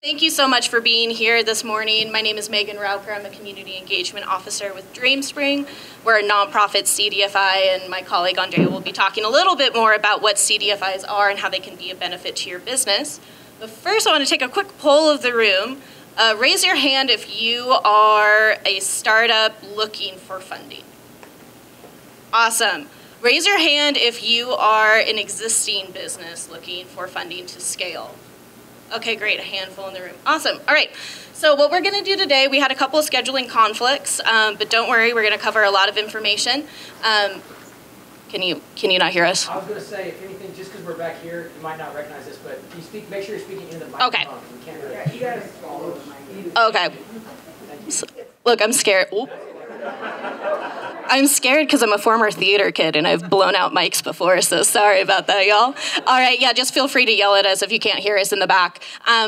Thank you so much for being here this morning. My name is Megan Rauker. I'm a Community Engagement Officer with DreamSpring. We're a nonprofit CDFI, and my colleague Andrea will be talking a little bit more about what CDFIs are and how they can be a benefit to your business. But first, I want to take a quick poll of the room. Raise your hand if you are a startup looking for funding. Awesome. Raise your hand if you are an existing business looking for funding to scale. Okay, great, a handful in the room. Awesome, all right. So what we're gonna do today, we had a couple of scheduling conflicts, but don't worry, we're gonna cover a lot of information. Can you not hear us? I was gonna say, if anything, just because we're back here, you might not recognize this, but you speak, make sure you're speaking in the microphone. Okay. We can't really... You guys follow the mic. Okay. So, look, I'm scared. Oop. I'm scared because I'm a former theater kid and I've blown out mics before, so sorry about that, y'all. All right, yeah, just feel free to yell at us if you can't hear us in the back.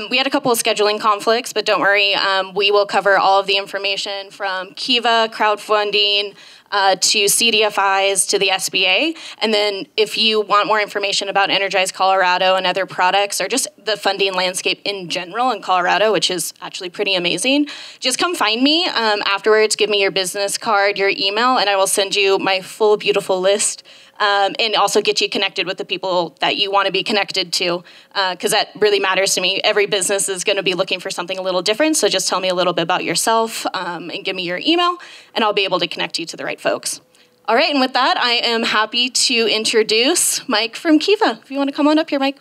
We had a couple of scheduling conflicts, but don't worry, we will cover all of the information from Kiva, crowdfunding, to CDFIs, to the SBA. And then if you want more information about Energize Colorado and other products, or just the funding landscape in general in Colorado, which is actually pretty amazing, just come find me afterwards. Give me your business card, your email, and I will send you my full beautiful list. And also get you connected with the people that you want to be connected to, because that really matters to me. Every business is going to be looking for something a little different, so just tell me a little bit about yourself and give me your email, and I'll be able to connect you to the right folks. All right, and with that, I am happy to introduce Mike from Kiva. If you want to come on up here, Mike.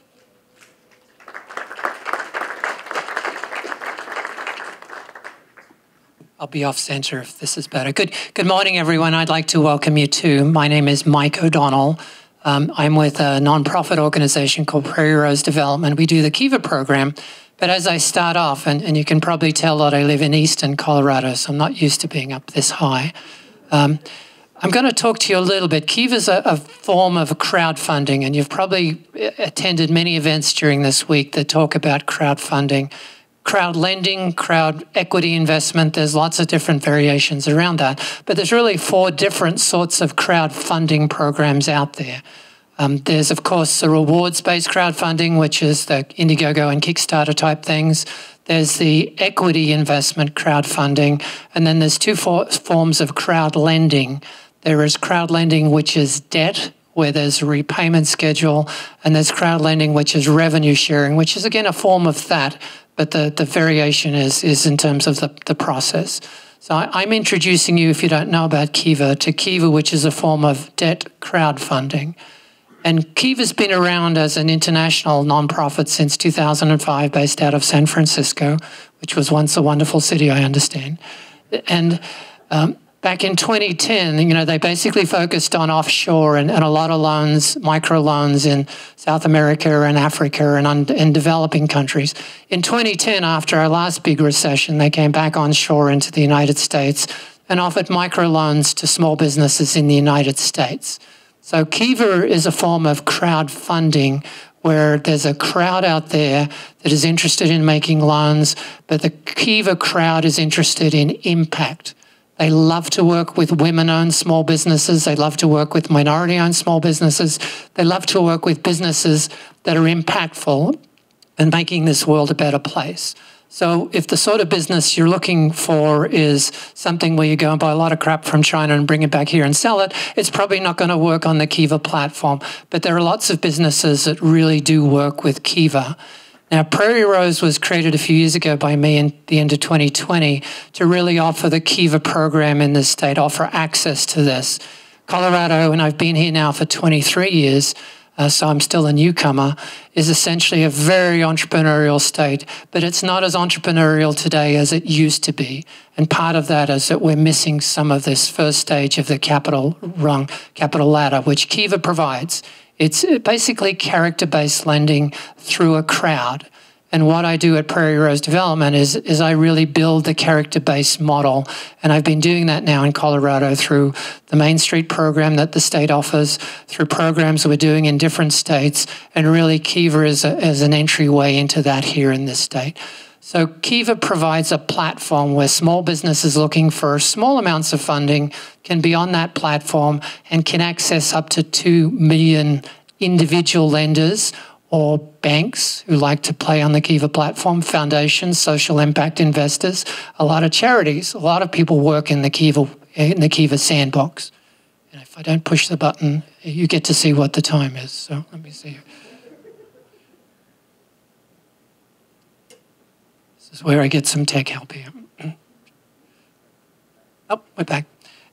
I'll be off center if this is better. Good morning, everyone. I'd like to welcome you too. My name is Mike O'Donnell. I'm with a nonprofit organization called Prairie Rose Development. We do the Kiva program. But as I start off, and you can probably tell that I live in eastern Colorado, so I'm not used to being up this high. I'm going to talk to you a little bit. Kiva's a form of crowdfunding, and you've probably attended many events during this week that talk about crowdfunding. Crowd lending, crowd equity investment, there's lots of different variations around that. But there's really 4 different sorts of crowdfunding programs out there. There's, of course, the rewards-based crowdfunding, which is the Indiegogo and Kickstarter type things. There's the equity investment crowdfunding. And then there's 2 forms of crowd lending. There is crowd lending, which is debt, where there's a repayment schedule. And there's crowd lending, which is revenue sharing, which is, again, a form of that. But the variation is in terms of the process. So I'm introducing you, if you don't know about Kiva, to Kiva, which is a form of debt crowdfunding. And Kiva's been around as an international nonprofit since 2005, based out of San Francisco, which was once a wonderful city, I understand. And back in 2010, they basically focused on offshore and a lot of loans, microloans in South America and Africa and in developing countries. In 2010, after our last big recession, they came back onshore into the United States and offered microloans to small businesses in the United States. So Kiva is a form of crowdfunding where there's a crowd out there that is interested in making loans, but the Kiva crowd is interested in impact. They love to work with women-owned small businesses. They love to work with minority-owned small businesses. They love to work with businesses that are impactful and making this world a better place. So if the sort of business you're looking for is something where you go and buy a lot of crap from China and bring it back here and sell it, it's probably not going to work on the Kiva platform. But there are lots of businesses that really do work with Kiva. Now, Prairie Rose was created a few years ago by me in the end of 2020 to really offer the Kiva program in this state, offer access to this. Colorado, and I've been here now for 23 years, so I'm still a newcomer, is essentially a very entrepreneurial state, but it's not as entrepreneurial today as it used to be. And part of that is that we're missing some of this first stage of the capital ladder, which Kiva provides. It's basically character-based lending through a crowd. And what I do at Prairie Rose Development is I really build the character-based model. And I've been doing that now in Colorado through the Main Street program that the state offers, through programs we're doing in different states. And really Kiva is an entryway into that here in this state. So Kiva provides a platform where small businesses looking for small amounts of funding can be on that platform and can access up to 2 million individual lenders or banks who like to play on the Kiva platform, foundations, social impact investors, a lot of charities, a lot of people work in the Kiva sandbox. And if I don't push the button, you get to see what the time is. So let me see. This is where I get some tech help here. Oh, we're back.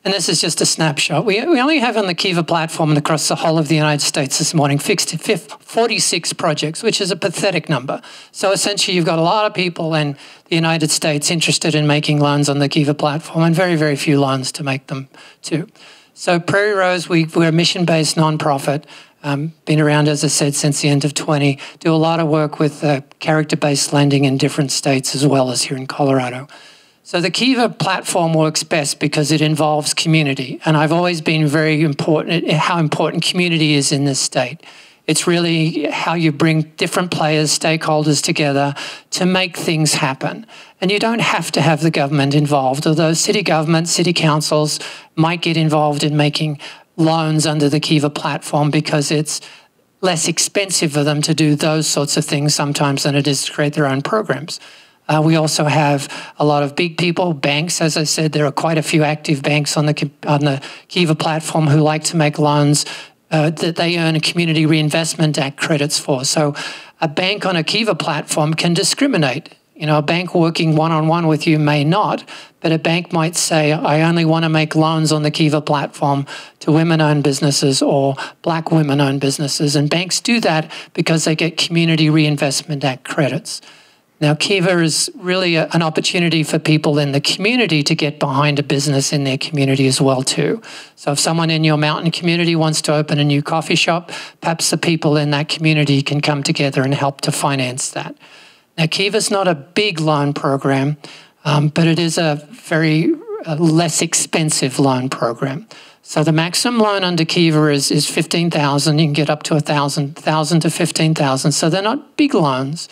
And this is just a snapshot. We only have on the Kiva platform and across the whole of the United States this morning 46 projects, which is a pathetic number. So essentially you've got a lot of people in the United States interested in making loans on the Kiva platform and very, very few loans to make them too. So Prairie Rose, we're a mission-based nonprofit, been around, as I said, since the end of 20, do a lot of work with character-based lending in different states as well as here in Colorado. So the Kiva platform works best because it involves community. And I've always been very important at how important community is in this state. It's really how you bring different players, stakeholders together to make things happen. And you don't have to have the government involved, although city government, city councils might get involved in making loans under the Kiva platform because it's less expensive for them to do those sorts of things sometimes than it is to create their own programs. We also have a lot of big people, banks. As I said, there are quite a few active banks on the Kiva platform who like to make loans that they earn a Community Reinvestment Act credits for. So a bank on a Kiva platform can discriminate. You know, a bank working one-on-one with you may not, but a bank might say, I only want to make loans on the Kiva platform to women-owned businesses or black women-owned businesses. And banks do that because they get Community Reinvestment Act credits. Now, Kiva is really an opportunity for people in the community to get behind a business in their community as well, too. So if someone in your mountain community wants to open a new coffee shop, perhaps the people in that community can come together and help to finance that. Now, Kiva's not a big loan program, but it is a very less expensive loan program. So the maximum loan under Kiva is $15,000. You can get up to $1,000 to $15,000. So they're not big loans.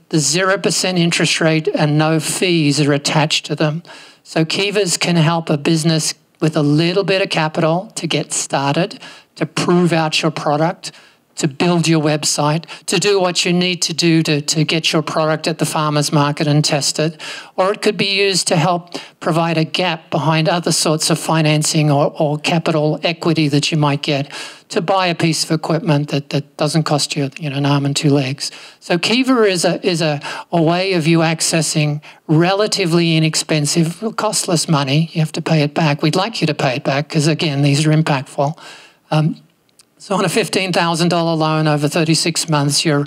The 0% interest rate and no fees are attached to them. So Kivas can help a business with a little bit of capital to get started, to prove out your product, to build your website, to do what you need to do to get your product at the farmer's market and test it. Or it could be used to help provide a gap behind other sorts of financing or capital equity that you might get to buy a piece of equipment that doesn't cost you, an arm and two legs. So Kiva is a way of you accessing relatively inexpensive, costless money. You have to pay it back. We'd like you to pay it back because, again, these are impactful. So on a $15,000 loan over 36 months, your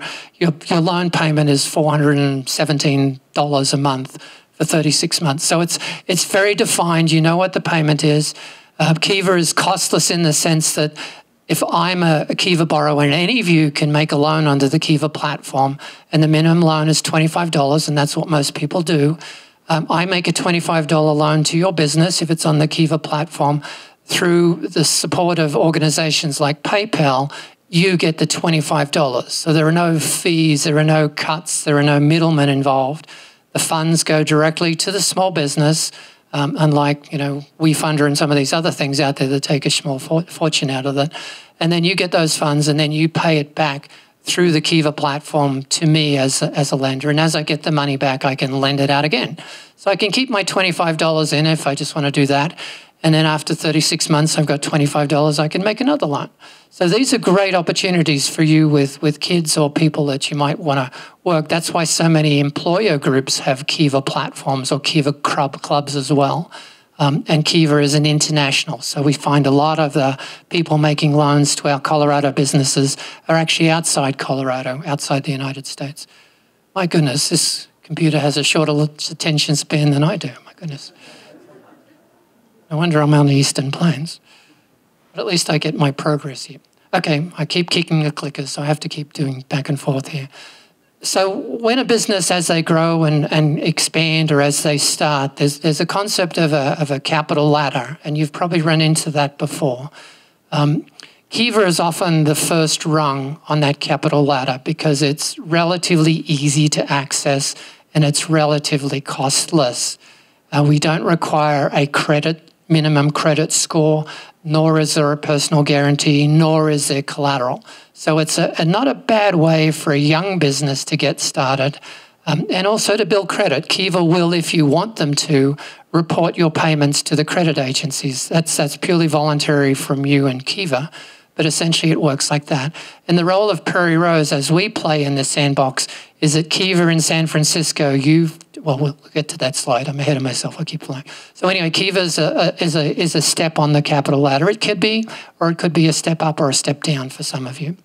loan payment is $417 a month for 36 months. So it's very defined. You know what the payment is. Kiva is costless in the sense that if I'm a Kiva borrower and any of you can make a loan under the Kiva platform and the minimum loan is $25, and that's what most people do, I make a $25 loan to your business if it's on the Kiva platform. Through the support of organizations like PayPal, you get the $25. So there are no fees, there are no cuts, there are no middlemen involved. The funds go directly to the small business, unlike, WeFunder and some of these other things out there that take a small fortune out of it. And then you get those funds and then you pay it back through the Kiva platform to me as a lender. And as I get the money back, I can lend it out again. So I can keep my $25 in if I just want to do that. And then after 36 months, I've got $25, I can make another loan. So these are great opportunities for you with kids or people that you might want to work. That's why so many employer groups have Kiva platforms or Kiva clubs as well. And Kiva is an international. So we find a lot of the people making loans to our Colorado businesses are actually outside Colorado, outside the United States. My goodness, this computer has a shorter attention span than I do. My goodness. No wonder I'm on the Eastern Plains. But at least I get my progress here. Okay, I keep kicking the clickers, so I have to keep doing back and forth here. So when a business, as they grow and expand or as they start, there's a concept of a capital ladder, and you've probably run into that before. Kiva is often the first rung on that capital ladder because it's relatively easy to access and it's relatively costless. We don't require a credit minimum credit score, nor is there a personal guarantee, nor is there collateral. So it's not a bad way for a young business to get started and also to build credit. Kiva will, if you want them to, report your payments to the credit agencies. That's purely voluntary from you and Kiva, but essentially it works like that. And the role of Prairie Rose, as we play in this sandbox, is that Kiva in San Francisco, we'll get to that slide. I'm ahead of myself. I keep flying. So anyway, Kiva is a step on the capital ladder. It could be, or it could be a step up or a step down for some of you.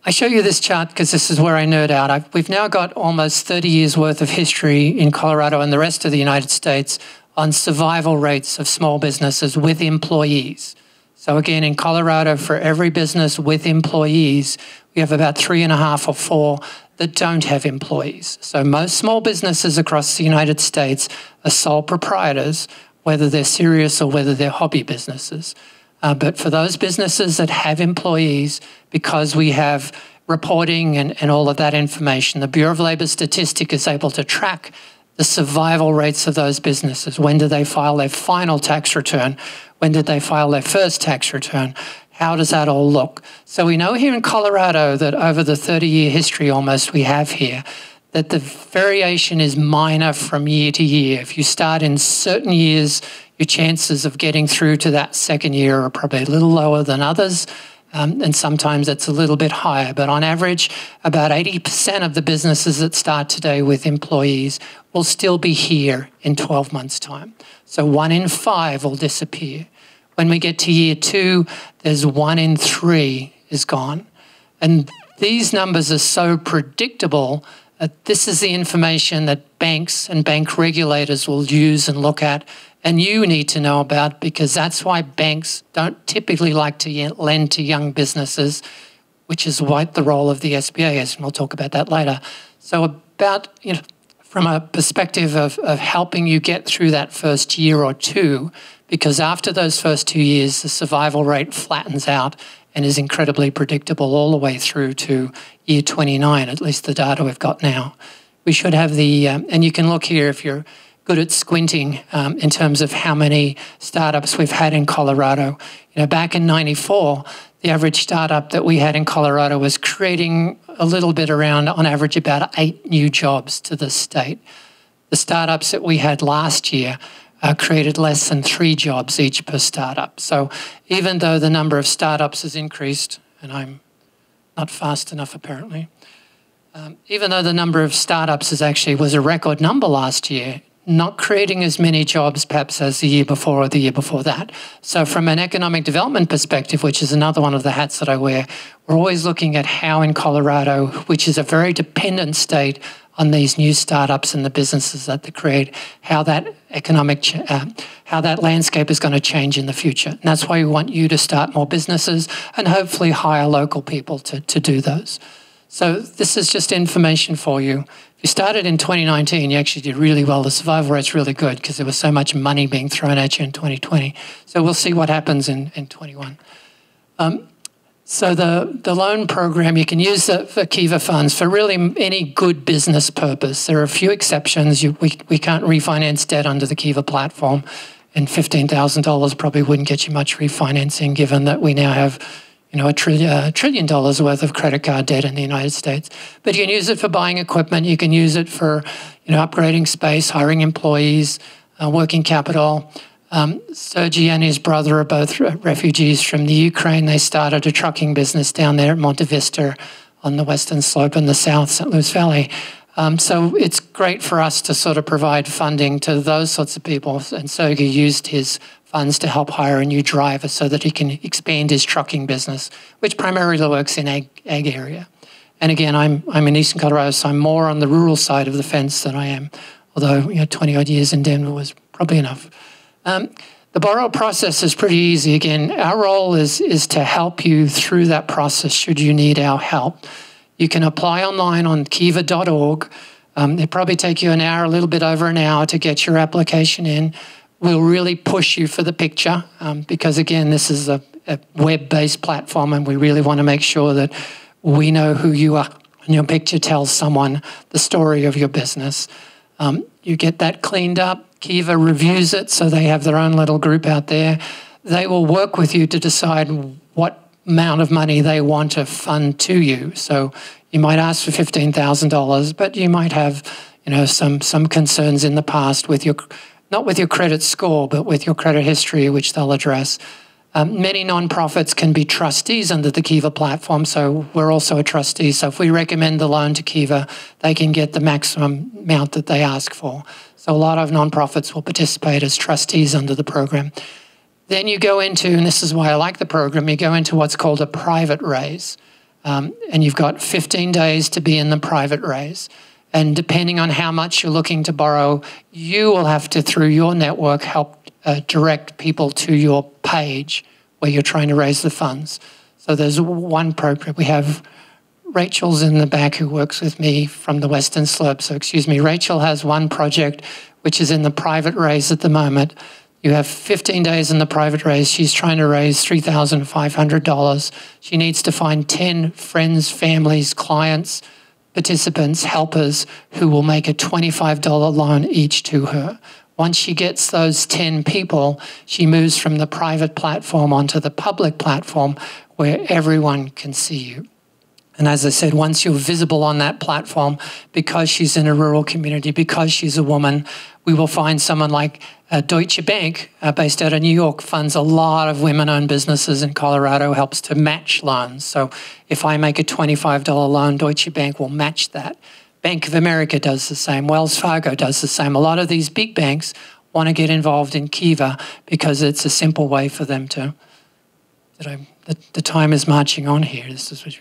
I show you this chart because this is where I nerd out. We've now got almost 30 years worth of history in Colorado and the rest of the United States on survival rates of small businesses with employees. So again, in Colorado, for every business with employees, we have about 3.5 or 4 that don't have employees. So most small businesses across the United States are sole proprietors, whether they're serious or whether they're hobby businesses. But for those businesses that have employees, because we have reporting and all of that information, the Bureau of Labor Statistics is able to track the survival rates of those businesses. When do they file their final tax return? When did they file their first tax return? How does that all look? So we know here in Colorado that over the 30-year history almost we have here, that the variation is minor from year to year. If you start in certain years, your chances of getting through to that second year are probably a little lower than others, and sometimes it's a little bit higher. But on average, about 80% of the businesses that start today with employees will still be here in 12 months' time. So 1 in 5 will disappear. When we get to year 2, there's 1 in 3 is gone. And these numbers are so predictable that this is the information that banks and bank regulators will use and look at, and you need to know about, because that's why banks don't typically like to lend to young businesses, which is what the role of the SBA is, and we'll talk about that later. So about, from a perspective of helping you get through that first year or 2, because after those first 2 years, the survival rate flattens out and is incredibly predictable all the way through to year 29, at least the data we've got now. We should have and you can look here if you're good at squinting in terms of how many startups we've had in Colorado. Back in '94, the average startup that we had in Colorado was creating a little bit around, on average, about 8 new jobs to the state. The startups that we had last year created less than 3 jobs each per startup. So even though the number of startups has increased, and I'm not fast enough apparently, even though the number of startups was a record number last year, not creating as many jobs perhaps as the year before or the year before that. So from an economic development perspective, which is another one of the hats that I wear, we're always looking at how in Colorado, which is a very dependent state on these new startups and the businesses that they create, how that how that landscape is going to change in the future. And that's why we want you to start more businesses and hopefully hire local people to do those. So this is just information for you. If you started in 2019, you actually did really well. The survival rate's really good because there was so much money being thrown at you in 2020. So we'll see what happens in 21. So the loan program, you can use the Kiva funds for really any good business purpose. There are a few exceptions. We can't refinance debt under the Kiva platform, and $15,000 probably wouldn't get you much refinancing, given that we now have $1 trillion worth of credit card debt in the United States. But you can use it for buying equipment. You can use it for upgrading space, hiring employees, working capital. Sergey and his brother are both refugees from the Ukraine. They started a trucking business down there at Monte Vista on the western slope in the South St. Louis Valley. So it's great for us to sort of provide funding to those sorts of people. And Sergey used his funds to help hire a new driver so that he can expand his trucking business, which primarily works in ag area. And again, I'm in Eastern Colorado, so I'm more on the rural side of the fence than I am, although 20-odd years in Denver was probably enough. The borrow process is pretty easy. Again, our role is to help you through that process should you need our help. You can apply online on kiva.org. It'll probably take you an hour, a little bit over an hour to get your application in. We'll really push you for the picture because, again, this is a web-based platform and we really want to make sure that we know who you are. And your picture tells someone the story of your business. You get that cleaned up. Kiva reviews it, so they have their own little group out there. They will work with you to decide what amount of money they want to fund to you. So you might ask for $15,000, but you might have, some concerns in the past with not with your credit score, but with your credit history, which they'll address. Many nonprofits can be trustees under the Kiva platform, so we're also a trustee. So if we recommend the loan to Kiva, they can get the maximum amount that they ask for. So a lot of nonprofits will participate as trustees under the program. Then you go into, and this is why I like the program, you go into what's called a private raise. And you've got 15 days to be in the private raise. And depending on how much you're looking to borrow, you will have to, through your network, help direct people to your page where you're trying to raise the funds. So there's one program. We have Rachel's in the back who works with me from the Western Slope. So excuse me, Rachel has one project which is in the private raise at the moment. You have 15 days in the private raise. She's trying to raise $3,500. She needs to find 10 friends, families, clients, participants, helpers who will make a $25 loan each to her. Once she gets those 10 people, she moves from the private platform onto the public platform where everyone can see you. And as I said, once you're visible on that platform, because she's in a rural community, because she's a woman, we will find someone like Deutsche Bank, based out of New York, funds a lot of women-owned businesses in Colorado, helps to match loans. So if I make a $25 loan, Deutsche Bank will match that. Bank of America does the same. Wells Fargo does the same. A lot of these big banks want to get involved in Kiva because it's a simple way for them to... The time is marching on here. This is what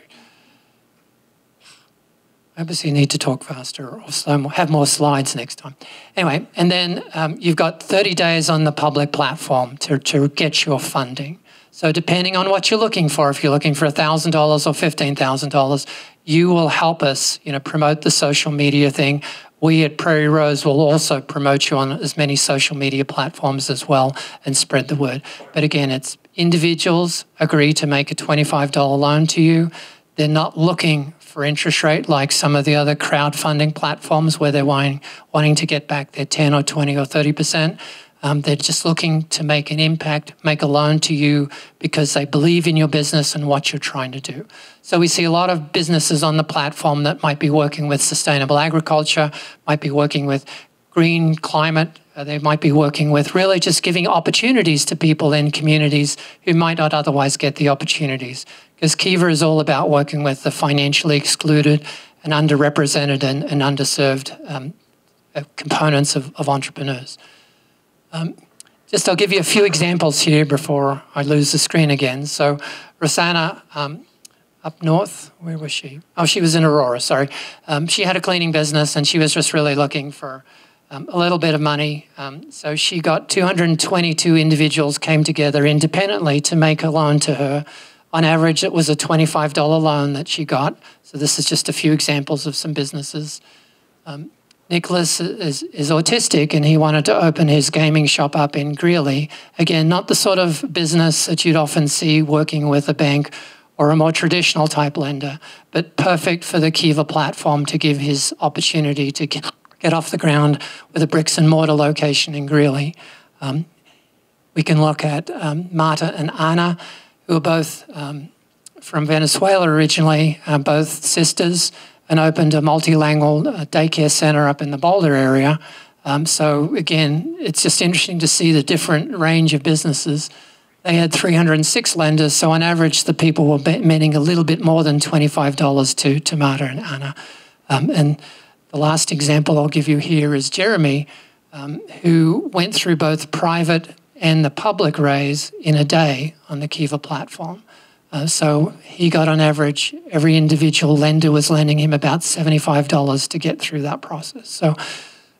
I obviously need to talk faster or slow, have more slides next time. Anyway, and then you've got 30 days on the public platform to get your funding. So depending on what you're looking for, if you're looking for $1,000 or $15,000, you will help us, promote the social media thing. We at Prairie Rose will also promote you on as many social media platforms as well and spread the word. But again, it's individuals agree to make a $25 loan to you. They're not looking for interest rate like some of the other crowdfunding platforms where they're wanting to get back their 10 or 20 or 30%. They're just looking to make an impact, make a loan to you because they believe in your business and what you're trying to do. So we see a lot of businesses on the platform that might be working with sustainable agriculture, might be working with green climate. They might be working with really just giving opportunities to people in communities who might not otherwise get the opportunities. Because Kiva is all about working with the financially excluded and underrepresented and underserved components of entrepreneurs. I'll give you a few examples here before I lose the screen again. So Rosanna, up north, where was she? Oh, she was in Aurora, sorry. She had a cleaning business and she was just really looking for a little bit of money. So she got 222 individuals came together independently to make a loan to her. On average, it was a $25 loan that she got. So this is just a few examples of some businesses. Nicholas is autistic and he wanted to open his gaming shop up in Greeley. Again, not the sort of business that you'd often see working with a bank or a more traditional type lender, but perfect for the Kiva platform to give his opportunity to get off the ground with a bricks and mortar location in Greeley. We can look at Marta and Ana, who are both from Venezuela originally, both sisters, and opened a multilingual daycare center up in the Boulder area. So again, it's just interesting to see the different range of businesses. They had 306 lenders, so on average, the people were meeting a little bit more than $25 to Marta and Ana. And the last example I'll give you here is Jeremy, who went through both private and the public raise in a day on the Kiva platform. So he got on average, every individual lender was lending him about $75 to get through that process. So,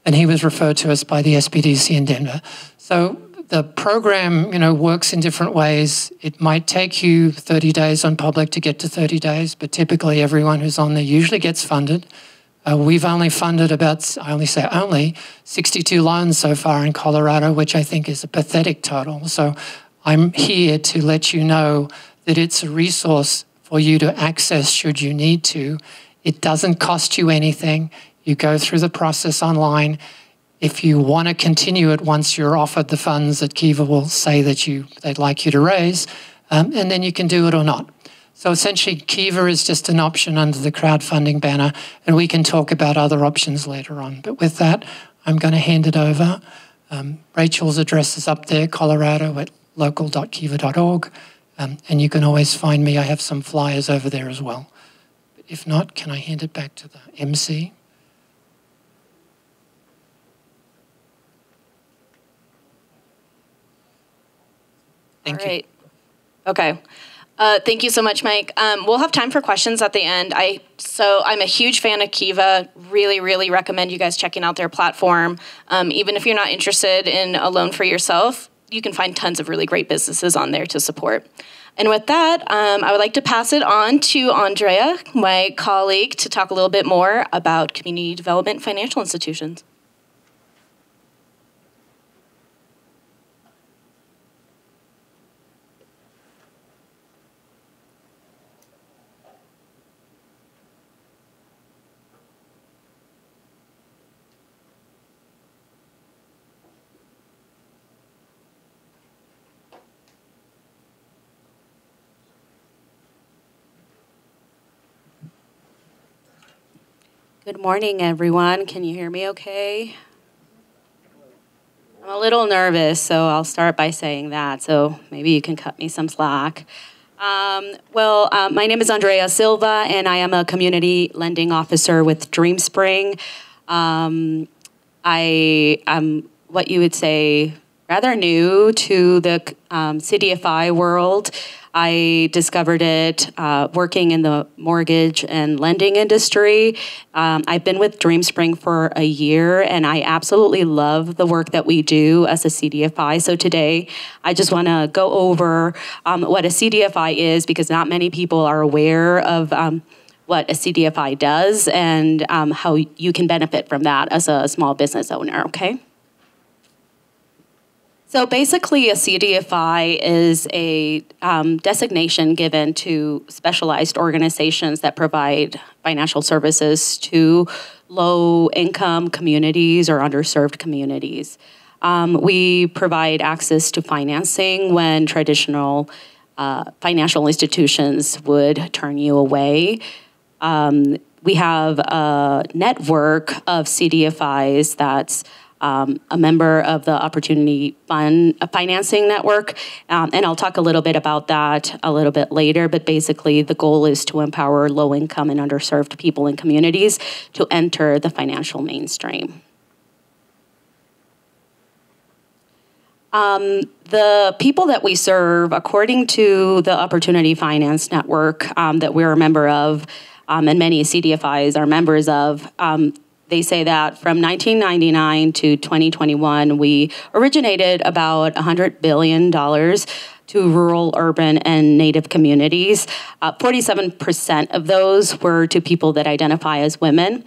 and he was referred to us by the SBDC in Denver. So the program, works in different ways. It might take you 30 days on public to get to 30 days, but typically everyone who's on there usually gets funded. We've only funded I only say only, 62 loans so far in Colorado, which I think is a pathetic total. So I'm here to let you know that it's a resource for you to access should you need to. It doesn't cost you anything. You go through the process online. If you want to continue it once you're offered the funds that Kiva will say that they'd like you to raise, and then you can do it or not. So essentially, Kiva is just an option under the crowdfunding banner, and we can talk about other options later on. But with that, I'm going to hand it over. Rachel's address is up there, Colorado at local.kiva.org, and you can always find me. I have some flyers over there as well. But if not, can I hand it back to the MC? Thank you. All right. Okay. Thank you so much, Mike. We'll have time for questions at the end. I'm a huge fan of Kiva. Really, really recommend you guys checking out their platform. Even if you're not interested in a loan for yourself, you can find tons of really great businesses on there to support. And with that, I would like to pass it on to Andrea, my colleague, to talk a little bit more about community development financial institutions. Good morning, everyone. Can you hear me okay? I'm a little nervous, so I'll start by saying that, so maybe you can cut me some slack. My name is Andrea Silva, and I am a community lending officer with DreamSpring. I am what you would say rather new to the CDFI world. I discovered it working in the mortgage and lending industry. I've been with DreamSpring for a year, and I absolutely love the work that we do as a CDFI. So today, I just want to go over what a CDFI is, because not many people are aware of what a CDFI does and how you can benefit from that as a small business owner, okay? So basically, a CDFI is a designation given to specialized organizations that provide financial services to low-income communities or underserved communities. We provide access to financing when traditional financial institutions would turn you away. We have a network of CDFIs that's a member of the Opportunity Fund Financing Network, and I'll talk a little bit about that a little bit later, but basically the goal is to empower low-income and underserved people and communities to enter the financial mainstream. The people that we serve, according to the Opportunity Finance Network that we're a member of, and many CDFIs are members of, they say that from 1999 to 2021, we originated about $100 billion to rural, urban, and Native communities. 47% of those were to people that identify as women,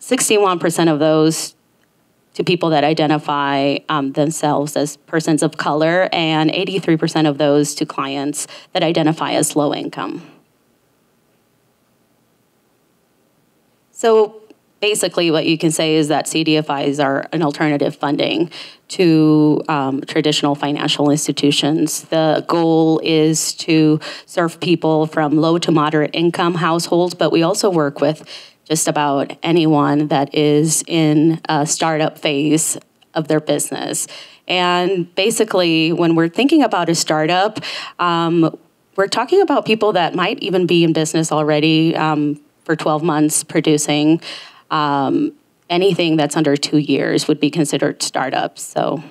61% of those to people that identify themselves as persons of color, and 83% of those to clients that identify as low income. So basically, what you can say is that CDFIs are an alternative funding to traditional financial institutions. The goal is to serve people from low to moderate income households, but we also work with just about anyone that is in a startup phase of their business. And basically, when we're thinking about a startup, we're talking about people that might even be in business already for 12 months producing. Anything that's under 2 years would be considered startups. So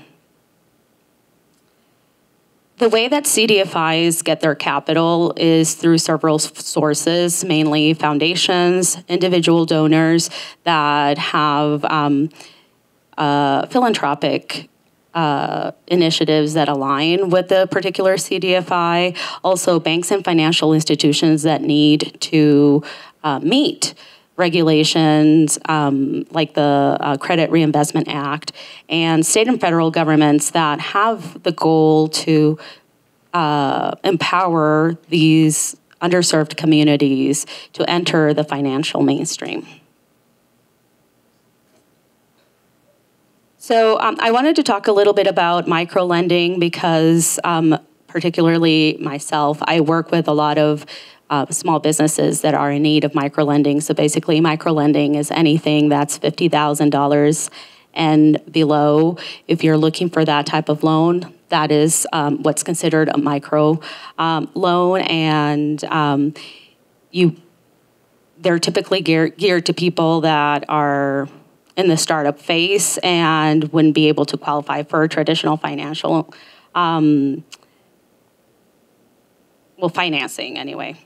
the way that CDFIs get their capital is through several sources, mainly foundations, individual donors that have philanthropic initiatives that align with the particular CDFI, also banks and financial institutions that need to meet regulations like the Credit Reinvestment Act, and state and federal governments that have the goal to empower these underserved communities to enter the financial mainstream. So I wanted to talk a little bit about microlending because particularly myself, I work with a lot of small businesses that are in need of microlending. So basically microlending is anything that's $50,000 and below. If you're looking for that type of loan, that is what's considered a micro loan, and they're typically geared to people that are in the startup phase and wouldn't be able to qualify for traditional financial, financing anyway.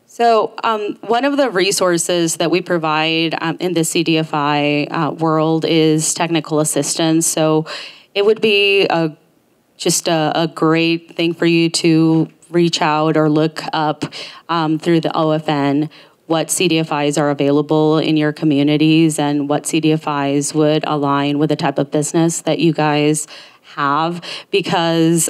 So one of the resources that we provide in the CDFI world is technical assistance. So it would be just a great thing for you to reach out or look up through the OFN what CDFIs are available in your communities and what CDFIs would align with the type of business that you guys have, because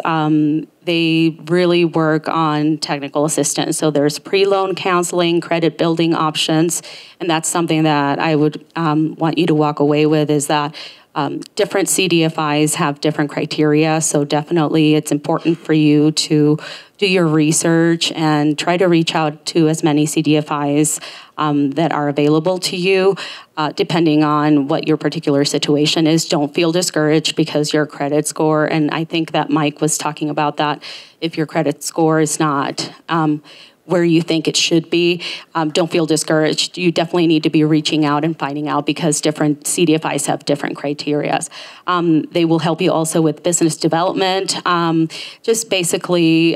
they really work on technical assistance. So there's pre-loan counseling, credit building options, and that's something that I would want you to walk away with, is that different CDFIs have different criteria, so definitely it's important for you to do your research and try to reach out to as many CDFIs that are available to you, depending on what your particular situation is. Don't feel discouraged because your credit score, and I think that Mike was talking about that, if your credit score is not where you think it should be, don't feel discouraged. You definitely need to be reaching out and finding out, because different CDFIs have different criteria. They will help you also with business development, just basically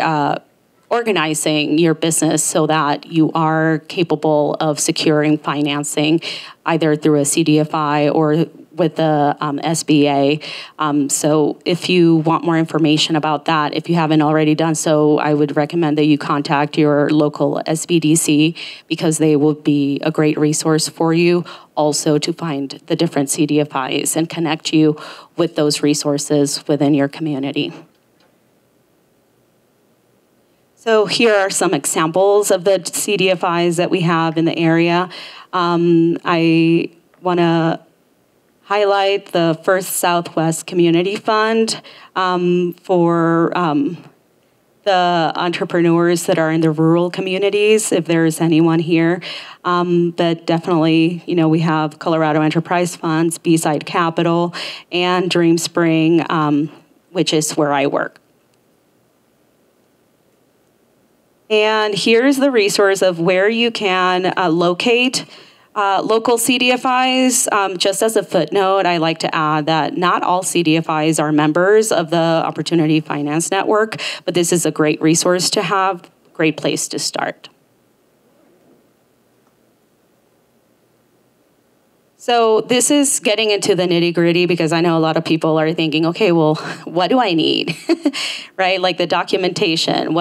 organizing your business so that you are capable of securing financing either through a CDFI or with the SBA. So if you want more information about that, if you haven't already done so, I would recommend that you contact your local SBDC, because they will be a great resource for you also to find the different CDFIs and connect you with those resources within your community. So here are some examples of the CDFIs that we have in the area. I want to highlight the First Southwest Community Fund for the entrepreneurs that are in the rural communities, if there's anyone here. But definitely, you know, we have Colorado Enterprise Funds, B-Side Capital, and Dream Spring, which is where I work. And here's the resource of where you can locate local CDFIs. Just as a footnote, I like to add that not all CDFIs are members of the Opportunity Finance Network, but this is a great resource to have, great place to start. So this is getting into the nitty-gritty, because I know a lot of people are thinking, okay, well, what do I need? Right? Like the documentation,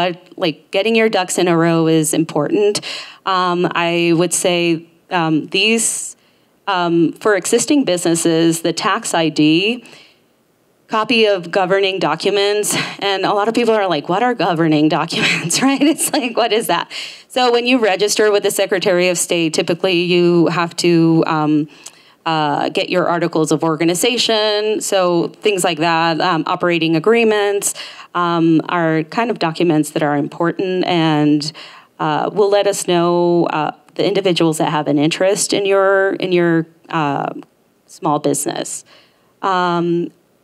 getting your ducks in a row is important. I would say these, for existing businesses, the tax ID, copy of governing documents, and a lot of people are like, what are governing documents, right? It's like, what is that? So when you register with the Secretary of State, typically you have to get your articles of organization, so things like that. Operating agreements are kind of documents that are important, and will let us know the individuals that have an interest in your small business.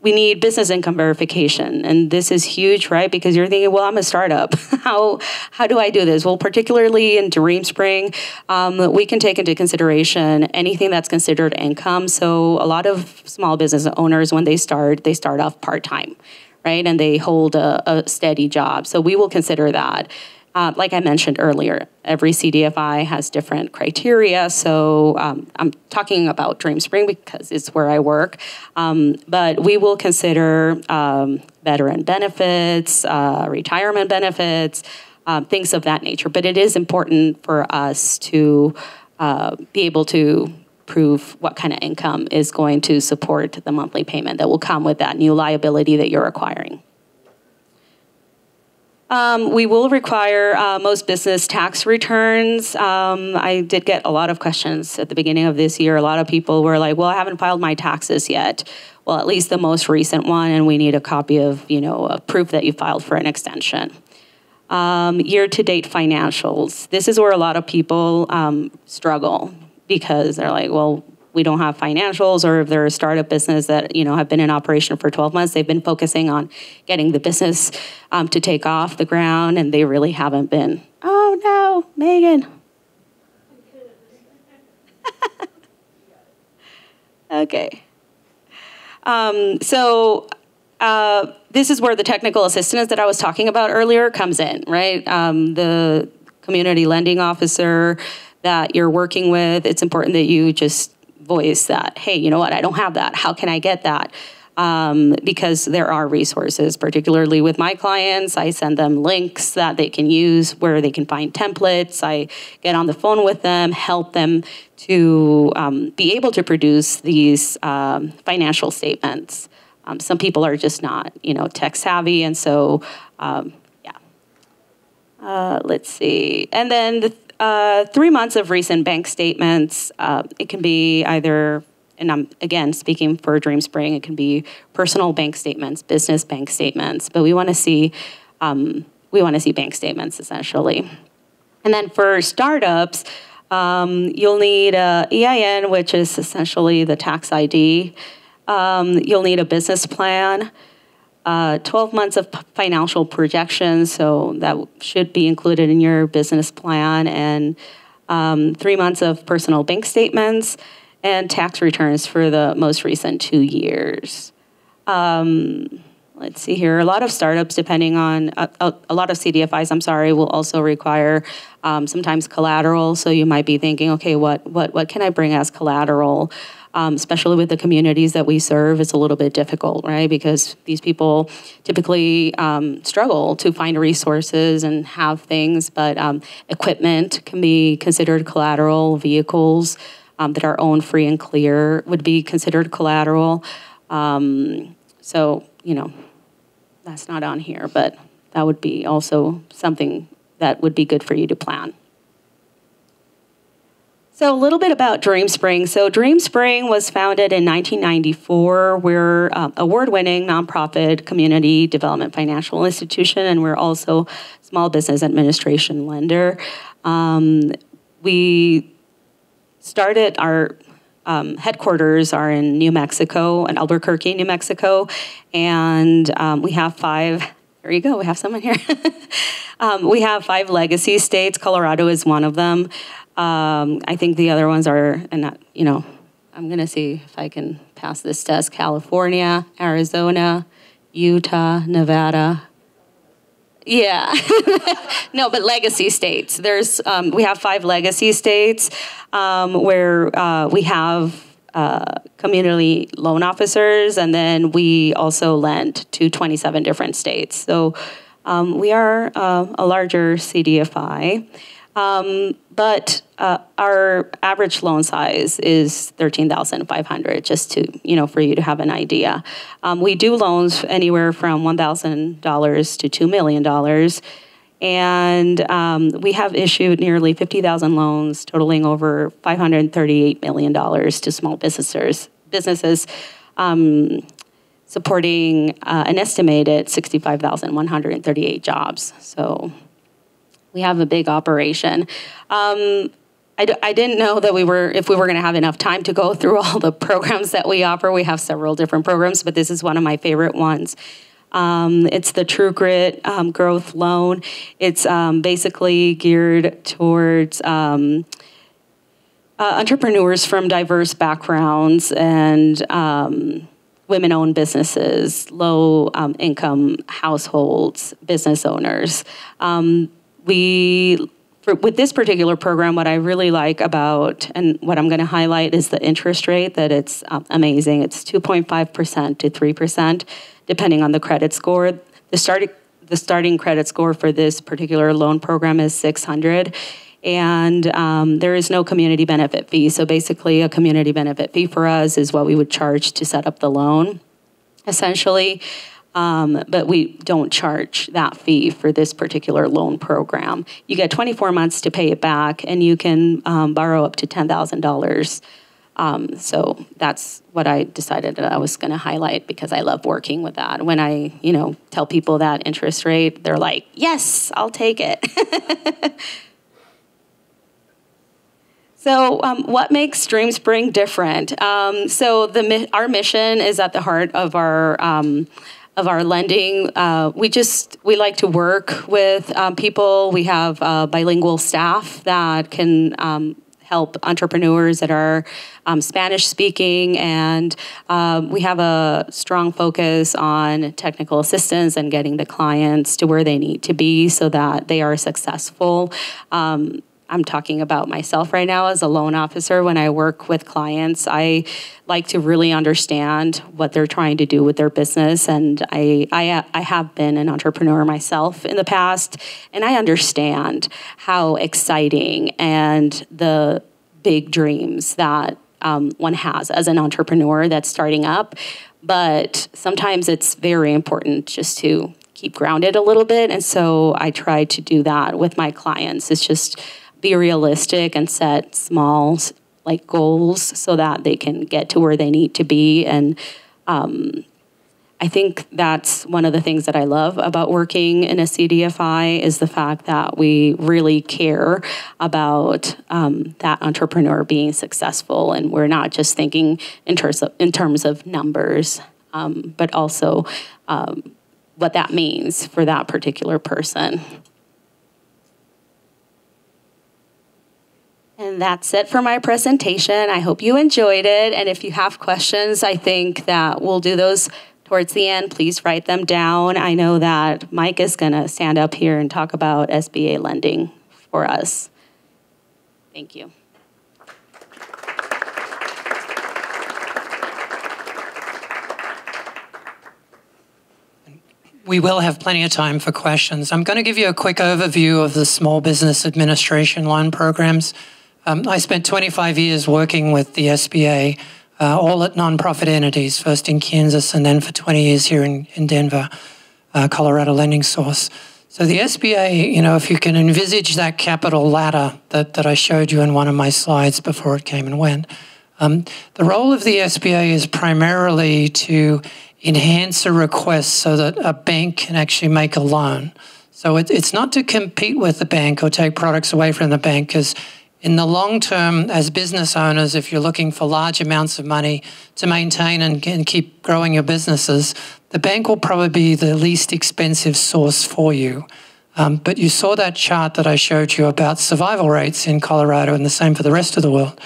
We need business income verification, and this is huge, right? Because you're thinking, well, I'm a startup. How do I do this? Well, particularly in Dream Spring, we can take into consideration anything that's considered income. So a lot of small business owners, when they start off part-time, right? And they hold a steady job. So we will consider that. Like I mentioned earlier, every CDFI has different criteria, so I'm talking about Dream Spring because it's where I work, but we will consider veteran benefits, retirement benefits, things of that nature. But it is important for us to be able to prove what kind of income is going to support the monthly payment that will come with that new liability that you're acquiring. We will require most business tax returns. I did get a lot of questions at the beginning of this year. A lot of people were like, well, I haven't filed my taxes yet. Well, at least the most recent one, and we need a copy of, a proof that you filed for an extension. Year-to-date financials. This is where a lot of people struggle because they're like, well, we don't have financials, or if they're a startup business that have been in operation for 12 months, they've been focusing on getting the business to take off the ground, and they really haven't been. Oh no, Megan. Okay. This is where the technical assistance that I was talking about earlier comes in, right? The community lending officer that you're working with, it's important that you just voice that, hey, you know what, I don't have that. How can I get that? Because there are resources, particularly with my clients. I send them links that they can use where they can find templates. I get on the phone with them, help them to be able to produce these financial statements. Some people are just not, tech savvy, and so, let's see. And then the 3 months of recent bank statements. It can be either, and I'm again speaking for DreamSpring, it can be personal bank statements, business bank statements, but we want to see bank statements essentially. And then for startups, you'll need a EIN, which is essentially the tax ID. You'll need a business plan. 12 months of financial projections, so that should be included in your business plan, and 3 months of personal bank statements, and tax returns for the most recent 2 years. Let's see here. A lot of startups, depending on, a lot of CDFIs, will also require sometimes collateral, so you might be thinking, okay, what can I bring as collateral? Especially with the communities that we serve, it's a little bit difficult, right? Because these people typically struggle to find resources and have things, but equipment can be considered collateral. Vehicles that are owned free and clear would be considered collateral. So, that's not on here, but that would be also something that would be good for you to plan. So a little bit about DreamSpring. So DreamSpring was founded in 1994. We're an award-winning nonprofit community development financial institution, and we're also small business administration lender. We started our headquarters are in New Mexico, in Albuquerque, New Mexico, and we have 5. There you go. We have someone here. We have 5 legacy states. Colorado is one of them. I think the other ones are, and I'm going to see if I can pass this test. California, Arizona, Utah, Nevada. Yeah. No, but legacy states. There's we have 5 legacy states where we have community loan officers, and then we also lend to 27 different states. So we are a larger CDFI. But our average loan size is $13,500, just to, for you to have an idea. We do loans anywhere from $1,000 to $2 million. And we have issued nearly 50,000 loans totaling over $538 million to small businesses supporting an estimated 65,138 jobs. So we have a big operation. I didn't know that if we were going to have enough time to go through all the programs that we offer. We have several different programs, but this is one of my favorite ones. It's the True Grit Growth Loan. It's basically geared towards entrepreneurs from diverse backgrounds and women-owned businesses, low-income households, business owners. With this particular program, what I really like about, and what I'm going to highlight, is the interest rate, that it's amazing. It's 2.5% to 3%, depending on the credit score. The starting credit score for this particular loan program is 600, and there is no community benefit fee. So basically, a community benefit fee for us is what we would charge to set up the loan, essentially. but we don't charge that fee for this particular loan program. You get 24 months to pay it back, and you can borrow up to $10,000. So that's what I decided that I was going to highlight because I love working with that. When I, tell people that interest rate, they're like, yes, I'll take it. So what makes DreamSpring different? So our mission is at the heart of our lending. We like to work with people. We have bilingual staff that can help entrepreneurs that are Spanish speaking, and we have a strong focus on technical assistance and getting the clients to where they need to be so that they are successful. I'm talking about myself right now as a loan officer. When I work with clients, I like to really understand what they're trying to do with their business. And I have been an entrepreneur myself in the past, and I understand how exciting and the big dreams that one has as an entrepreneur that's starting up. But sometimes it's very important just to keep grounded a little bit. And so I try to do that with my clients. It's just be realistic and set small goals so that they can get to where they need to be. And I think that's one of the things that I love about working in a CDFI is the fact that we really care about that entrepreneur being successful, and we're not just thinking in terms of numbers, but also what that means for that particular person. And that's it for my presentation. I hope you enjoyed it. And if you have questions, I think that we'll do those towards the end. Please write them down. I know that Mike is going to stand up here and talk about SBA lending for us. Thank you. We will have plenty of time for questions. I'm going to give you a quick overview of the Small Business Administration loan programs. I spent 25 years working with the SBA, all at nonprofit entities, first in Kansas and then for 20 years here in Denver, Colorado Lending Source. So the SBA, if you can envisage that capital ladder that I showed you in one of my slides before it came and went, the role of the SBA is primarily to enhance a request so that a bank can actually make a loan. So it's not to compete with the bank or take products away from the bank, because in the long term, as business owners, if you're looking for large amounts of money to maintain and keep growing your businesses, the bank will probably be the least expensive source for you. But you saw that chart that I showed you about survival rates in Colorado, and the same for the rest of the world.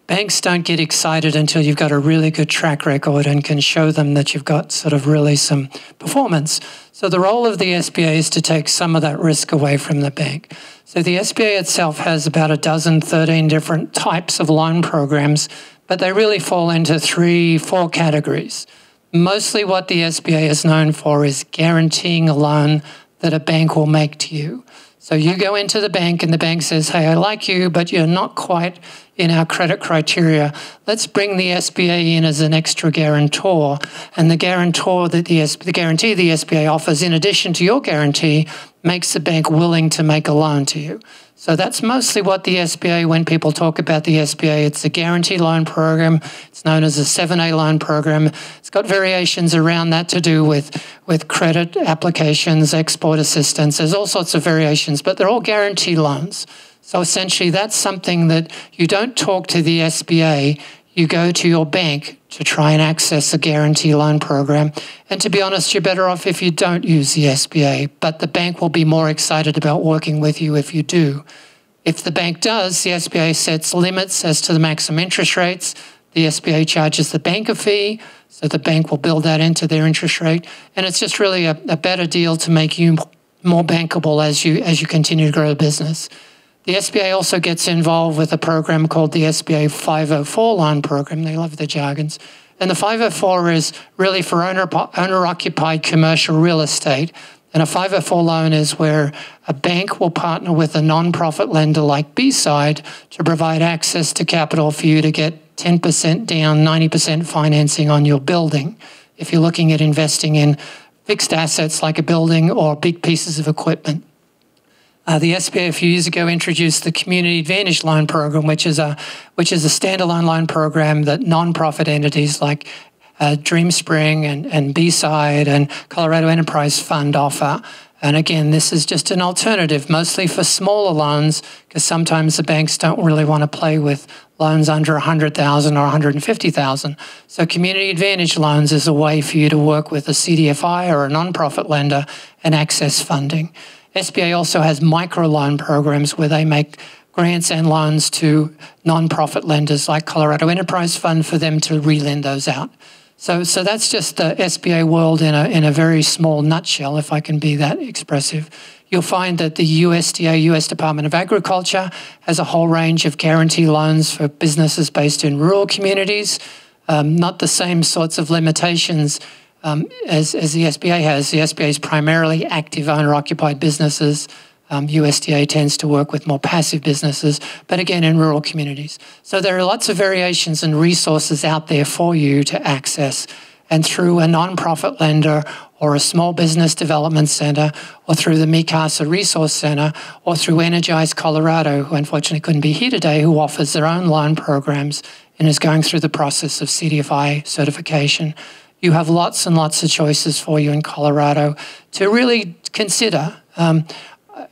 Banks don't get excited until you've got a really good track record and can show them that you've got sort of really some performance. So the role of the SBA is to take some of that risk away from the bank. So the SBA itself has about 13 different types of loan programs, but they really fall into 3-4 categories. Mostly what the SBA is known for is guaranteeing a loan that a bank will make to you. So you go into the bank and the bank says, hey, I like you, but you're not quite in our credit criteria. Let's bring the SBA in as an extra guarantor. And the guarantor that the guarantee the SBA offers, in addition to your guarantee, makes the bank willing to make a loan to you. So that's mostly what the SBA, when people talk about the SBA, it's a guaranteed loan program. It's known as a 7A loan program. It's got variations around that to do with credit applications, export assistance. There's all sorts of variations, but they're all guaranteed loans. So essentially that's something that you don't talk to the SBA, you go to your bank to try and access a guarantee loan program. And to be honest, you're better off if you don't use the SBA, but the bank will be more excited about working with you if you do. If the bank does, the SBA sets limits as to the maximum interest rates. The SBA charges the bank a fee, so the bank will build that into their interest rate. And it's just really a better deal to make you more bankable as you continue to grow the business. The SBA also gets involved with a program called the SBA 504 loan program. They love the jargons. And the 504 is really for owner-occupied commercial real estate. And a 504 loan is where a bank will partner with a nonprofit lender like B-Side to provide access to capital for you to get 10% down, 90% financing on your building. if you're looking at investing in fixed assets like a building or big pieces of equipment. The SBA a few years ago introduced the Community Advantage Loan Program, which is a standalone loan program that non-profit entities like DreamSpring and B-Side and Colorado Enterprise Fund offer. And again, this is just an alternative, mostly for smaller loans, because sometimes the banks don't really want to play with loans under $100,000 or $150,000. So Community Advantage Loans is a way for you to work with a CDFI or a nonprofit lender and access funding. SBA also has microloan programs where they make grants and loans to nonprofit lenders like Colorado Enterprise Fund for them to relend those out. So that's just the SBA world in a very small nutshell, if I can be that expressive. You'll find that the USDA, US Department of Agriculture, has a whole range of guarantee loans for businesses based in rural communities, not the same sorts of limitations as the SBA has. The SBA is primarily active owner-occupied businesses. USDA tends to work with more passive businesses, but again, in rural communities. So there are lots of variations and resources out there for you to access. And through a nonprofit lender or a small business development center or through the MICASA Resource Center or through Energize Colorado, who unfortunately couldn't be here today, who offers their own loan programs and is going through the process of CDFI certification, you have lots and lots of choices for you in Colorado to really consider.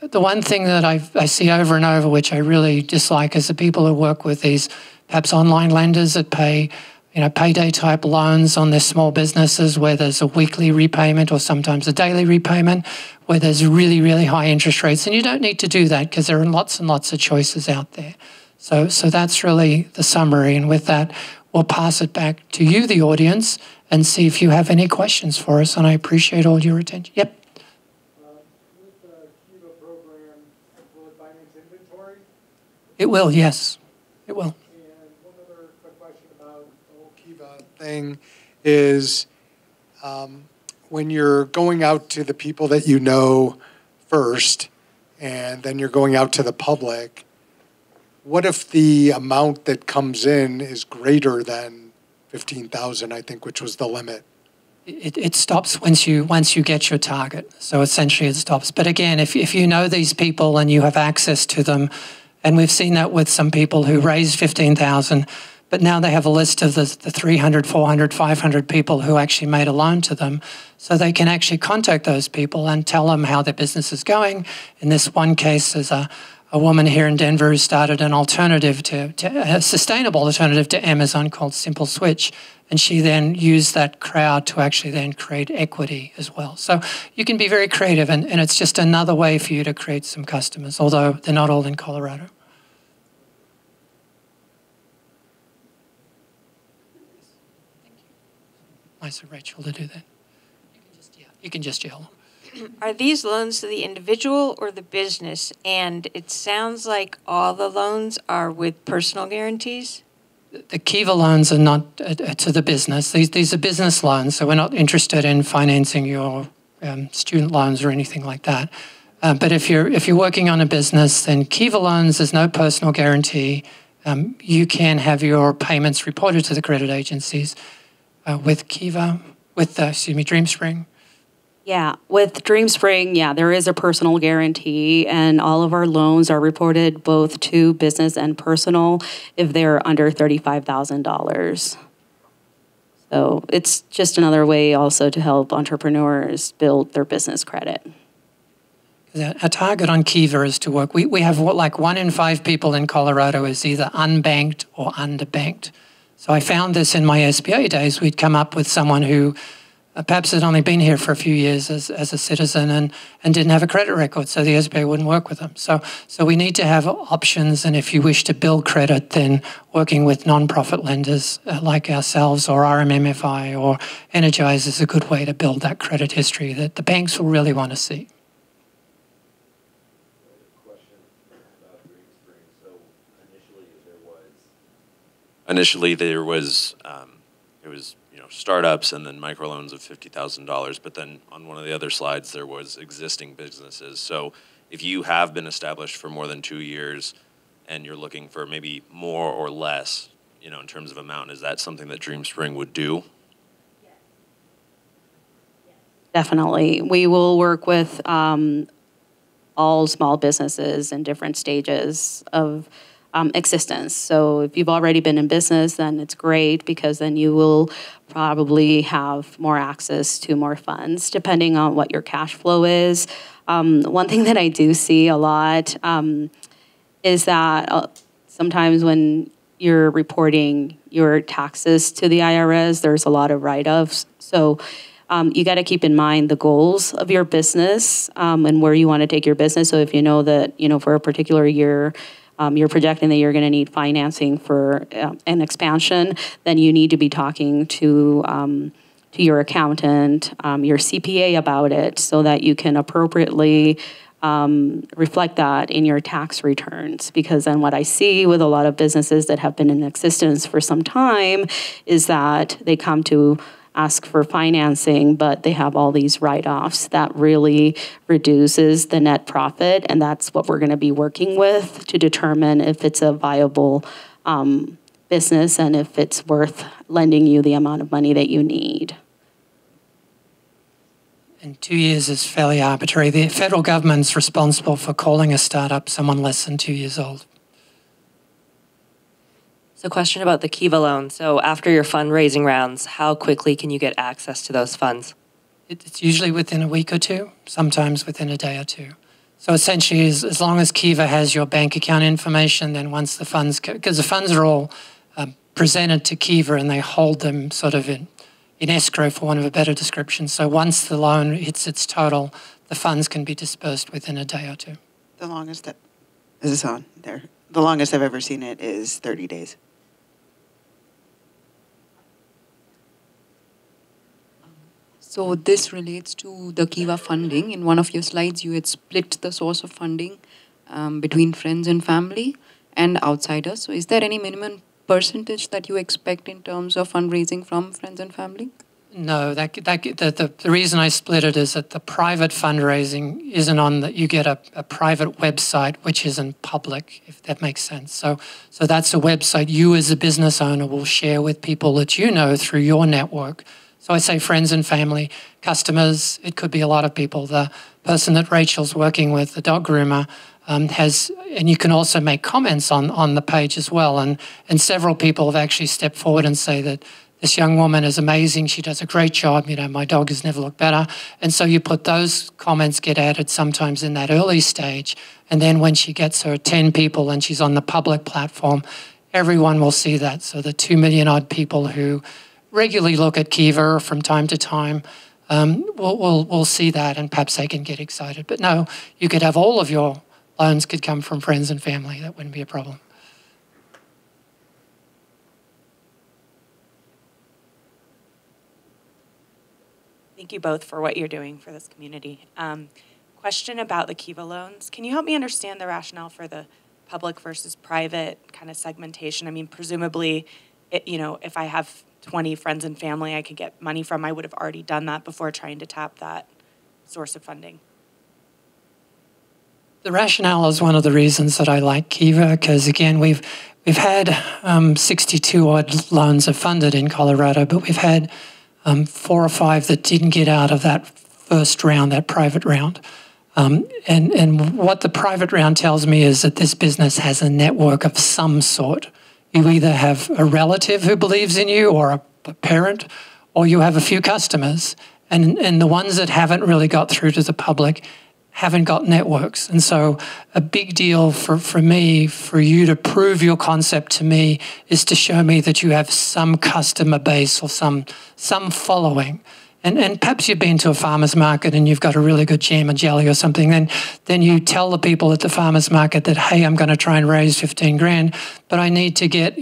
The one thing that I see over and over, which I really dislike, is the people who work with these perhaps online lenders that pay, payday type loans on their small businesses where there's a weekly repayment or sometimes a daily repayment, where there's really, really high interest rates. And you don't need to do that because there are lots and lots of choices out there. So that's really the summary. And with that, we'll pass it back to you, the audience, and see if you have any questions for us. And I appreciate all your attention. Yep. It will, yes. It will. And one other quick question about the whole Kiva thing is when you're going out to the people that you know first and then you're going out to the public, what if the amount that comes in is greater than 15,000, I think, which was the limit? It stops once you get your target. So essentially it stops. But again, if you know these people and you have access to them, and we've seen that with some people who raised 15,000, but now they have a list of the 300, 400, 500 people who actually made a loan to them. So they can actually contact those people and tell them how their business is going. In this one case, there's a woman here in Denver who started an alternative to a sustainable alternative to Amazon called Simple Switch. And she then used that crowd to actually then create equity as well. So you can be very creative, and it's just another way for you to create some customers, although they're not all in Colorado. Nice of Rachel to do that. You can just yell. Are these loans to the individual or the business? And it sounds like all the loans are with personal guarantees. The Kiva loans are not to the business. These are business loans, so we're not interested in financing your student loans or anything like that. But if you're working on a business, then Kiva loans, there's no personal guarantee. You can have your payments reported to the credit agencies. With Kiva, with DreamSpring. Yeah, with DreamSpring, yeah, there is a personal guarantee, and all of our loans are reported both to business and personal if they're under $35,000. So it's just another way also to help entrepreneurs build their business credit. Our target on Kiva is to work. We have like 1 in 5 people in Colorado is either unbanked or underbanked. So I found this in my SBA days. We'd come up with someone who perhaps had only been here for a few years as a citizen and didn't have a credit record, so the SBA wouldn't work with them. So we need to have options, and if you wish to build credit, then working with nonprofit lenders like ourselves or RMMFI or Energize is a good way to build that credit history that the banks will really want to see. Initially, there was startups and then microloans of $50,000, but then on one of the other slides there was existing businesses. So if you have been established for more than 2 years and you're looking for maybe more or less, in terms of amount, is that something that DreamSpring would do? definitely. We will work with all small businesses in different stages of existence. So if you've already been in business, then it's great because then you will probably have more access to more funds depending on what your cash flow is. One thing that I do see a lot is that sometimes when you're reporting your taxes to the IRS, there's a lot of write-offs. So you got to keep in mind the goals of your business and where you want to take your business. So if you know that, for a particular year, you're projecting that you're going to need financing for an expansion, then you need to be talking to your accountant, your CPA about it so that you can appropriately reflect that in your tax returns. Because then what I see with a lot of businesses that have been in existence for some time is that they come to ask for financing, but they have all these write-offs that really reduces the net profit, and that's what we're going to be working with to determine if it's a viable business and if it's worth lending you the amount of money that you need. And 2 years is fairly arbitrary. The federal government's responsible for calling a startup someone less than 2 years old. So, question about the Kiva loan. So, after your fundraising rounds, how quickly can you get access to those funds? It's usually within a week or two, sometimes within a day or two. So essentially, as long as Kiva has your bank account information, then once the funds, because the funds are all presented to Kiva and they hold them sort of in escrow, for want of a better description. So once the loan hits its total, the funds can be dispersed within a day or two. The longest that, is this on there? The longest I've ever seen it is 30 days. So this relates to the Kiva funding. In one of your slides, you had split the source of funding between friends and family and outsiders. So is there any minimum percentage that you expect in terms of fundraising from friends and family? No, the reason I split it is that the private fundraising isn't on that. You get a private website which isn't public, if that makes sense. So that's a website you as a business owner will share with people that you know through your network. So I say friends and family, customers, it could be a lot of people. The person that Rachel's working with, the dog groomer, has, and you can also make comments on the page as well. And several people have actually stepped forward and say that this young woman is amazing. She does a great job. My dog has never looked better. And so you put those comments get added sometimes in that early stage. And then when she gets her 10 people and she's on the public platform, everyone will see that. So the 2 million odd people who regularly look at Kiva from time to time we'll see that, and perhaps they can get excited. But no, you could have all of your loans could come from friends and family. That wouldn't be a problem. Thank you both for what you're doing for this community. Question about the Kiva loans. Can you help me understand the rationale for the public versus private kind of segmentation? I mean, presumably, if I have 20 friends and family I could get money from, I would have already done that before trying to tap that source of funding. The rationale is one of the reasons that I like Kiva, because again, we've had 62 odd loans are funded in Colorado, but we've had 4 or 5 that didn't get out of that first round, that private round. And what the private round tells me is that this business has a network of some sort. You either have a relative who believes in you or a parent, or you have a few customers. And the ones that haven't really got through to the public haven't got networks. And so a big deal for me, for you to prove your concept to me, is to show me that you have some customer base or some following. And perhaps you've been to a farmer's market and you've got a really good jam and jelly or something, then you tell the people at the farmer's market that, hey, I'm going to try and raise 15 grand, but I need to get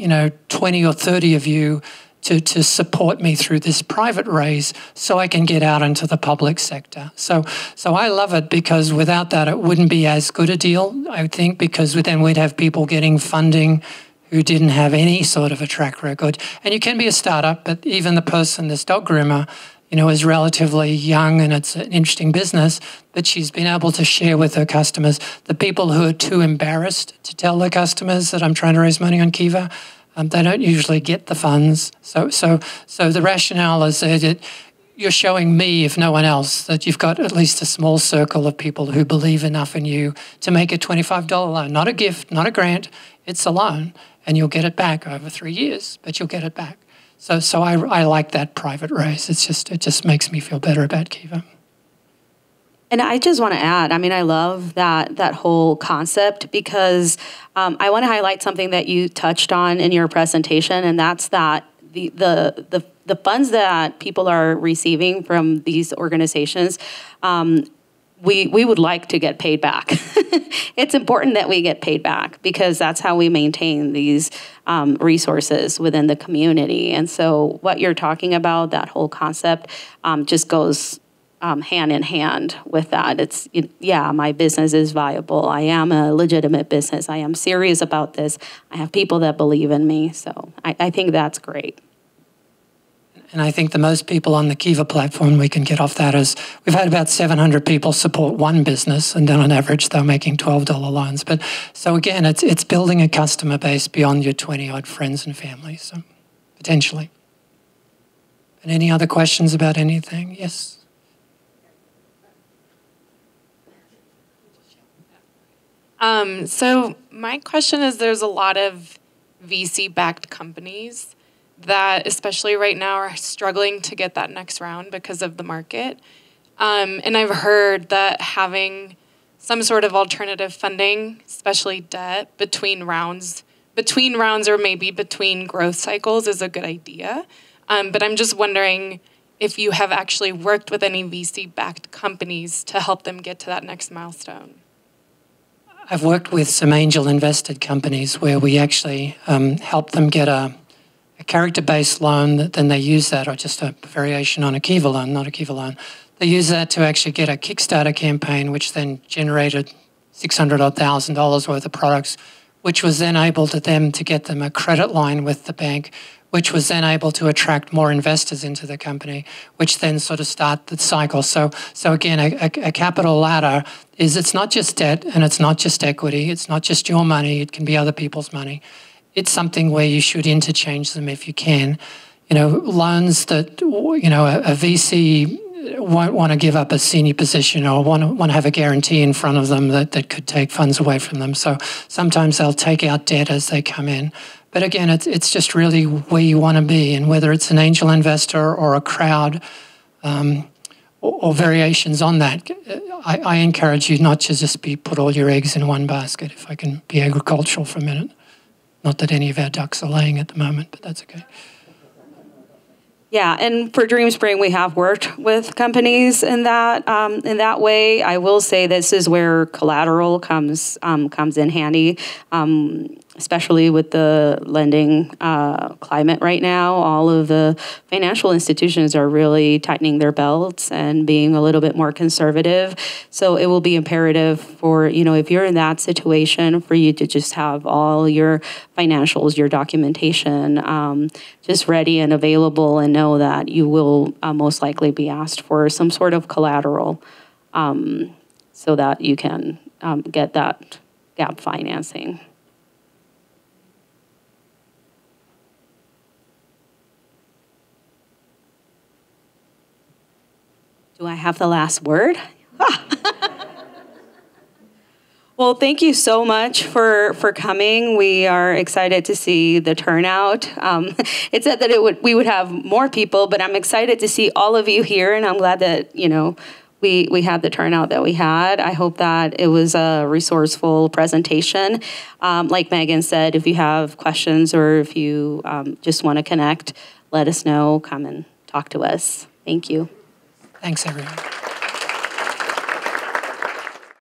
20 or 30 of you to support me through this private raise so I can get out into the public sector. So I love it, because without that it wouldn't be as good a deal, I think, because then we'd have people getting funding who didn't have any sort of a track record. And you can be a startup, but even the person, this dog groomer, is relatively young and it's an interesting business, but she's been able to share with her customers. The people who are too embarrassed to tell their customers that I'm trying to raise money on Kiva, they don't usually get the funds. So the rationale is that you're showing me, if no one else, that you've got at least a small circle of people who believe enough in you to make a $25 loan. Not a gift, not a grant, it's a loan. And you'll get it back over 3 years, but you'll get it back. So I like that private raise. It just makes me feel better about Kiva. And I just want to add, I mean, I love that whole concept because I want to highlight something that you touched on in your presentation, and that's that the funds that people are receiving from these organizations, we would like to get paid back. It's important that we get paid back because that's how we maintain these resources within the community. And so what you're talking about, that whole concept, just goes hand in hand with that. It's, yeah, my business is viable. I am a legitimate business. I am serious about this. I have people that believe in me. So I think that's great. And I think the most people on the Kiva platform we can get off that is we've had about 700 people support one business, and then on average they're making $12 loans. But so again, it's building a customer base beyond your 20-odd friends and family, so potentially. And any other questions about anything? Yes? So my question is, there's a lot of VC-backed companies that, especially right now, are struggling to get that next round because of the market. And I've heard that having some sort of alternative funding, especially debt, between rounds or maybe between growth cycles is a good idea. But I'm just wondering if you have actually worked with any VC-backed companies to help them get to that next milestone. I've worked with some angel invested companies where we actually help them get a character-based loan, that then they use that, or just a variation on a Kiva loan, not a Kiva loan. They use that to actually get a Kickstarter campaign, which then generated $600,000 worth of products, which was then able to get them a credit line with the bank, which was then able to attract more investors into the company, which then sort of start the cycle. So again, a capital ladder is, it's not just debt and it's not just equity, it's not just your money, it can be other people's money. It's something where you should interchange them if you can. Loans that, a VC won't want to give up a senior position or want to have a guarantee in front of them that could take funds away from them. So sometimes they'll take out debt as they come in. But again, it's just really where you want to be, and whether it's an angel investor or a crowd or variations on that. I encourage you not to just put all your eggs in one basket, if I can be agricultural for a minute. Not that any of our ducks are laying at the moment, but that's okay. Yeah, and for Dream Spring, we have worked with companies in that way. I will say this is where collateral comes in handy, especially with the lending climate right now. All of the financial institutions are really tightening their belts and being a little bit more conservative. So it will be imperative for, if you're in that situation, for you to just have all your financials, your documentation just ready and available, and know that you will most likely be asked for some sort of collateral so that you can get that gap financing. Do I have the last word? Well, thank you so much for coming. We are excited to see the turnout. It said that we would have more people, but I'm excited to see all of you here, and I'm glad that we had the turnout that we had. I hope that it was a resourceful presentation. Like Megan said, if you have questions or if you just want to connect, let us know. Come and talk to us. Thank you. Thanks, everyone.